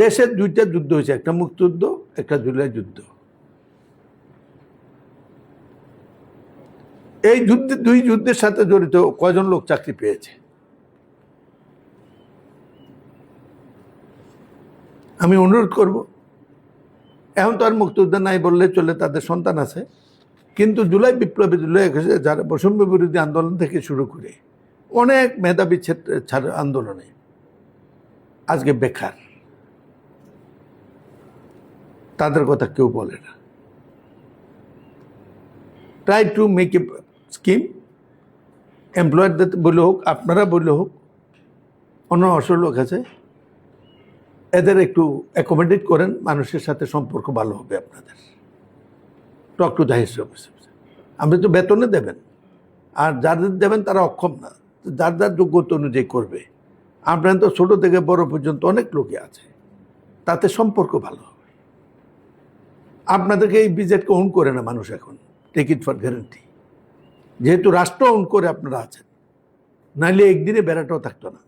দেশের দুইটা যুদ্ধ হয়েছে, একটা মুক্তিযুদ্ধ, একটা জুলাই যুদ্ধ। এই যুদ্ধে, দুই যুদ্ধের সাথে জড়িত কয়জন লোক চাকরি পেয়েছে? আমি অনুরোধ করব, এখন তো আর মুক্তিযুদ্ধ নাই বললে চলে, তাদের সন্তান আছে, কিন্তু জুলাই বিপ্লবে, জুলাই 21-এ যারা বৈষম্য বিরোধী আন্দোলন থেকে শুরু করে অনেক মেধাবী ছাত্র আন্দোলনে আজকে বেকার, তাদের কথা কেউ বলে না। Try to make a scheme, এমপ্লয়ারদের বলে হোক, আপনারা বলে হোক, অন্য অসল লোক আছে, এদের একটু অ্যাকোমোডেট করেন, মানুষের সাথে সম্পর্ক ভালো হবে আপনাদের। Talk to the head officer. আপনি তো বেতনে দেবেন, আর যাদের দেবেন তারা অক্ষম না, যার যার যোগ্যতা অনুযায়ী করবে। আপনার তো ছোট থেকে বড় পর্যন্ত অনেক লোকই আছে, তাতে সম্পর্ক ভালো হবে। আপনাদেরকে এই বিজেটকে ওন করে না মানুষ এখন, টেক ইট ফর গ্যারান্টি, যেহেতু রাষ্ট্র ওন করে আপনারা আছেন, নাহলে একদিনে বেড়াটাও থাকতো না।